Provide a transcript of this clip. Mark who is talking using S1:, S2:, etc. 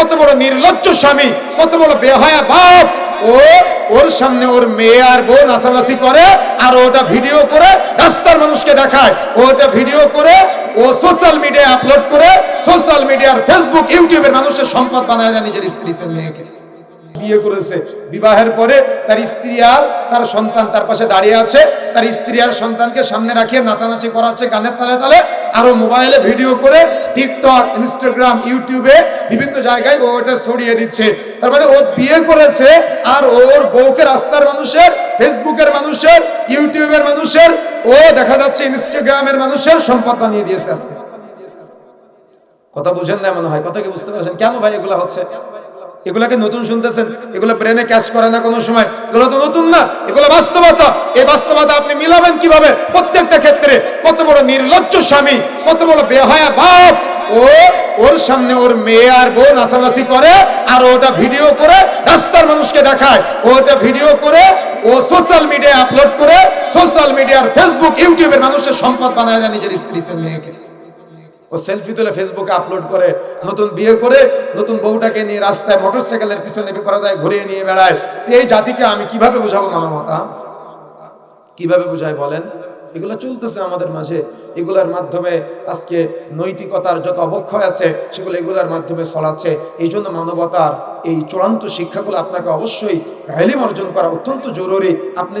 S1: কত বড় নির্লজ্জ স্বামী, কত বড় বেহায়া বাপ। ওর সামনে ওর মেয়ে আর বোন নাচানাচি করে, আর ওটা ভিডিও করে রাস্তার মানুষকে দেখায়। ওটা ভিডিও করে ও সোশ্যাল মিডিয়ায় আপলোড করে, সোশ্যাল মিডিয়ার ফেসবুক ইউটিউবের মানুষের সম্পদ বানায় দেয় নিজের স্ত্রী মেয়েকে। বিয়ে করেছে, বিবাহের পরে তার স্ত্রী আর তার সন্তান তার পাশে দাঁড়িয়ে আছে, তার স্ত্রী আর সন্তানকে সামনে রাখিয়ে নাচানাচি করাচ্ছে গানের তালে তালে, আরো মোবাইলে ভিডিও করে টিকটক, ইনস্টাগ্রাম, ইউটিউবে বিভিন্ন জায়গায় ও ওটা ছড়িয়ে দিচ্ছে। তার মানে ও বিয়ে করেছে আর ওর বউকে রাস্তার মানুষের, ফেসবুকের মানুষের, ইউটিউবের মানুষের, ও দেখা যাচ্ছে ইনস্টাগ্রামের মানুষের সম্পদ বানিয়ে দিয়েছে আজকে। কথা বুঝেন না মনে হয়, কথা কি বুঝতে পারছেন? কেন ভাই এগুলা হচ্ছে? এগুলাকে নতুন শুনতেছেন, এগুলো ব্রেনে ক্যাচ করে না কোনো সময়। এগুলো তো নতুন না, এগুলো বাস্তবতা। এই বাস্তবতা আপনি মিলাবেন কিভাবে? প্রত্যেকটা ক্ষেত্রে কত বড় নির্লজ্জ স্বামী, কত বড় বেহায়া বাপ। ওর সামনে ওর মেয়ে আর বোন নাচানাচি করে, আর ওটা ভিডিও করে রাস্তার মানুষকে দেখায়। ওটা ভিডিও করে ও সোশ্যাল মিডিয়ায় আপলোড করে, সোশ্যাল মিডিয়ার ফেসবুক ইউটিউবের মানুষের সম্পদ বানায় দেয় নিজের স্ত্রী মেয়েকে। ও সেলফি তুলে ফেসবুকে আপলোড করে, নতুন বিয়ে করে নতুন বউটাকে নিয়ে রাস্তায় মোটরসাইকেলের পিছনে বেপরদায় ঘুরিয়ে নিয়ে বেড়ায়। এই জাতিকে আমি কিভাবে বুঝাবো মানবতা? কিভাবে বুঝাই বলেন? এগুলো চলতেছে আমাদের মাঝে। এগুলার মাধ্যমে আজকে নৈতিকতার যত অবক্ষয় আছে সেগুলো এগুলার মাধ্যমে ছড়াচ্ছে। এই জন্য মানবতার এই চূড়ান্ত শিক্ষাগুলো আপনাকে অবশ্যই ইলম অর্জন করা অত্যন্ত জরুরি। আপনি